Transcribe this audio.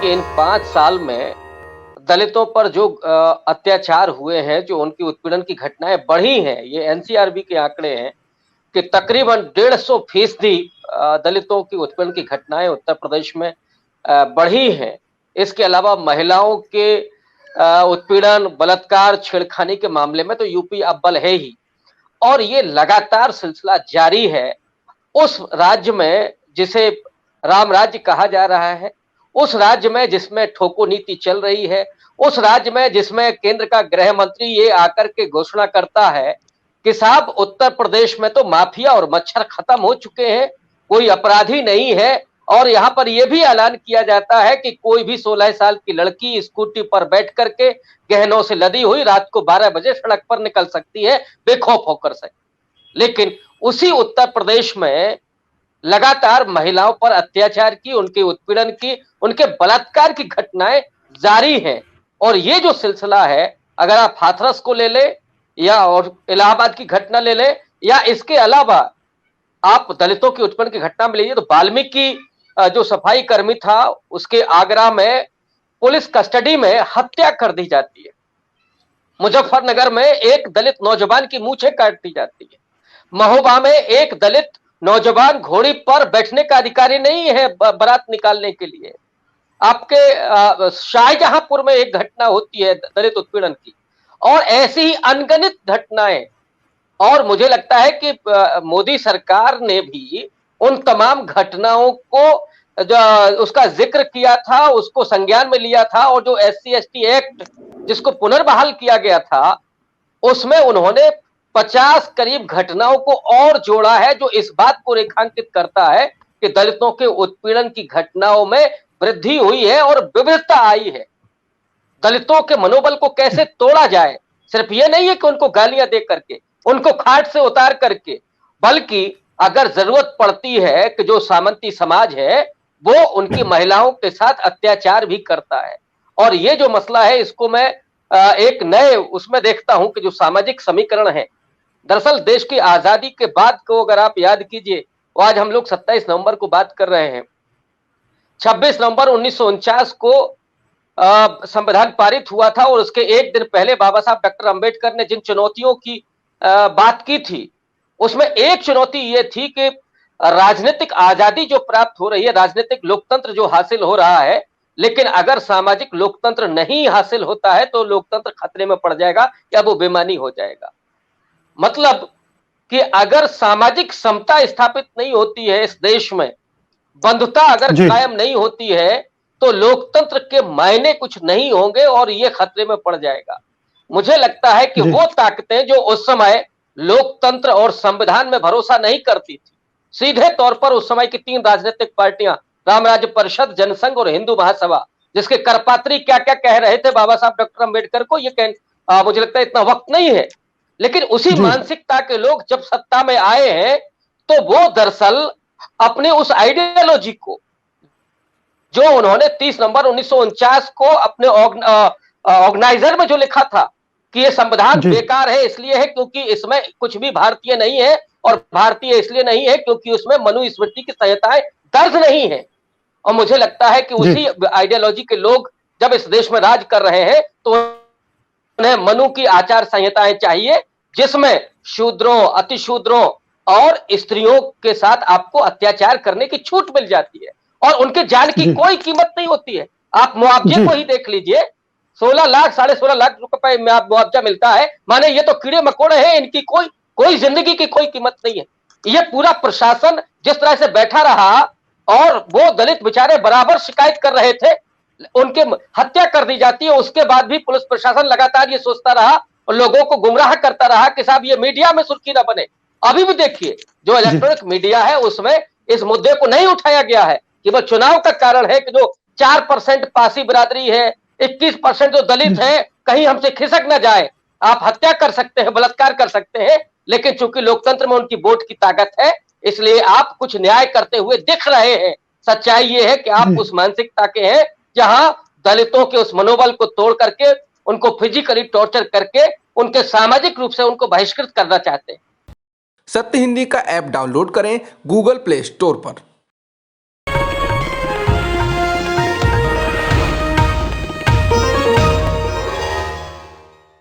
कि इन 5 साल में दलितों पर जो अत्याचार हुए हैं, जो उनकी उत्पीड़न की घटनाएँ बढ़ी हैं, ये एनसीआरबी के आंकड़े हैं कि तकरीबन 150% दलितों की उत्पीड़न की घटनाएँ उत्तर प्रदेश में बढ़ी हैं। इसके अलावा महिलाओं के उत्पीड़न, बलात्कार, छेड़खानी के मामले में तो यूपी अव्वल है ही और ये लगातार सिलसिला जारी है। उस राज्य में जिसे राम राज्य कहा जा रहा है, उस राज्य में जिसमें ठोको नीति चल रही है, उस राज्य में जिसमें केंद्र का गृह मंत्री ये आकर के घोषणा करता है कि साहब उत्तर प्रदेश में तो माफिया और मच्छर खत्म हो चुके हैं, कोई अपराधी नहीं है और यहाँ पर यह भी ऐलान किया जाता है कि कोई भी 16 साल की लड़की स्कूटी पर बैठ करके गहनों से लदी हुई रात को 12 बजे सड़क पर निकल सकती है बेखौफ होकर से। लेकिन उसी उत्तर प्रदेश में लगातार महिलाओं पर अत्याचार की, उनके उत्पीड़न की, उनके बलात्कार की घटनाएं जारी हैं और ये जो सिलसिला है, अगर आप हाथरस को ले ले या और इलाहाबाद की घटना ले ले या इसके अलावा आप दलितों की उत्पीड़न की घटना में लीजिए तो वाल्मीकि जो सफाई कर्मी था उसके आगरा में पुलिस कस्टडी में हत्या कर दी जाती है। मुजफ्फरनगर में एक दलित नौजवान की मूंछें काट दी जाती है। महोबा में एक दलित नौजवान घोड़ी पर बैठने का अधिकारी नहीं है बारात निकालने के लिए। आपके शाहजहांपुर में एक घटना होती है दलित उत्पीड़न की और ऐसी ही अनगिनत घटनाएं। और मुझे लगता है कि मोदी सरकार ने भी उन तमाम घटनाओं को उसका जिक्र किया था, उसको संज्ञान में लिया था और जो SC/ST एक्ट जिसको पुनर्बहाल किया गया था उसमें उन्होंने 50 करीब घटनाओं को और जोड़ा है जो इस बात को रेखांकित करता है कि दलितों के उत्पीड़न की घटनाओं में वृद्धि हुई है और विविधता आई है। दलितों के मनोबल को कैसे तोड़ा जाए, सिर्फ ये नहीं है कि उनको गालियां दे करके, उनको खाट से उतार करके, बल्कि अगर जरूरत पड़ती है कि जो सामंती समाज है वो उनकी महिलाओं के साथ अत्याचार भी करता है। और ये जो मसला है इसको मैं एक नए उसमें देखता हूं कि जो सामाजिक समीकरण है, दरअसल देश की आजादी के बाद को अगर आप याद कीजिए, तो आज हम लोग 27 नवंबर को बात कर रहे हैं। 26 नवंबर 1949 को संविधान पारित हुआ था और उसके एक दिन पहले बाबा साहब डॉक्टर अंबेडकर ने जिन चुनौतियों की बात की थी उसमें एक चुनौती ये थी कि राजनीतिक आजादी जो प्राप्त हो रही है, राजनीतिक लोकतंत्र जो हासिल हो रहा है, लेकिन अगर सामाजिक लोकतंत्र नहीं हासिल होता है तो लोकतंत्र खतरे में पड़ जाएगा या वो बेईमानी हो जाएगा। मतलब कि अगर सामाजिक समता स्थापित नहीं होती है इस देश में, बंधुता अगर कायम नहीं होती है तो लोकतंत्र के मायने कुछ नहीं होंगे और ये खतरे में पड़ जाएगा। मुझे लगता है कि वो ताकतें जो उस समय लोकतंत्र और संविधान में भरोसा नहीं करती थी, सीधे तौर पर उस समय की 3 राजनीतिक पार्टियां, राम राज्य परिषद, जनसंघ और हिंदू महासभा, जिसके करपात्री क्या क्या कह रहे थे बाबा साहब डॉक्टर अंबेडकर को, ये मुझे लगता है इतना वक्त नहीं है। लेकिन उसी मानसिकता के लोग जब सत्ता में आए हैं तो वो दरअसल अपने उस आइडियोलॉजी को जो उन्होंने 30 नवंबर 1949 को अपने ऑर्गेनाइजर में जो लिखा था कि ये संविधान बेकार है इसलिए है क्योंकि इसमें कुछ भी भारतीय नहीं है और भारतीय इसलिए नहीं है क्योंकि उसमें मनुस्मृति की संहिताएं दर्ज नहीं है। और मुझे लगता है कि उसी आइडियोलॉजी के लोग जब इस देश में राज कर रहे हैं तो उन्हें मनु की आचार संहिताएं चाहिए जिसमें शूद्रों, अतिशूद्रों और स्त्रियों के साथ आपको अत्याचार करने की छूट मिल जाती है और उनके जान की कोई कीमत नहीं होती है। आप मुआवजे को ही देख लीजिए, 16 लाख 16.5 लाख रुपए में आप मुआवजा मिलता है, माने ये तो कीड़े मकोड़े हैं, इनकी कोई जिंदगी की कोई कीमत नहीं है। ये पूरा प्रशासन जिस तरह से बैठा रहा और वो दलित बेचारे बराबर शिकायत कर रहे थे, उनके हत्या कर दी जाती है, उसके बाद भी पुलिस प्रशासन लगातार ये सोचता रहा और लोगों को गुमराह करता रहा कि साहब ये मीडिया में सुर्खी ना बने। अभी भी देखिए जो इलेक्ट्रॉनिक मीडिया है उसमें इस मुद्दे को नहीं उठाया गया है कि वह चुनाव का कारण है कि जो 4% पासी बिरादरी है, 21% जो दलित है, कहीं हमसे खिसक ना जाए। आप हत्या कर सकते हैं, बलात्कार कर सकते हैं, लेकिन चूंकि लोकतंत्र में उनकी वोट की ताकत है इसलिए आप कुछ न्याय करते हुए दिख रहे हैं। सच्चाई ये है कि आप उस मानसिकता के हैं जहां दलितों के उस मनोबल को तोड़ करके, उनको फिजिकली टॉर्चर करके, उनके सामाजिक रूप से उनको बहिष्कृत करना चाहते हैं। सत्य हिंदी का ऐप डाउनलोड करें गूगल प्ले स्टोर पर।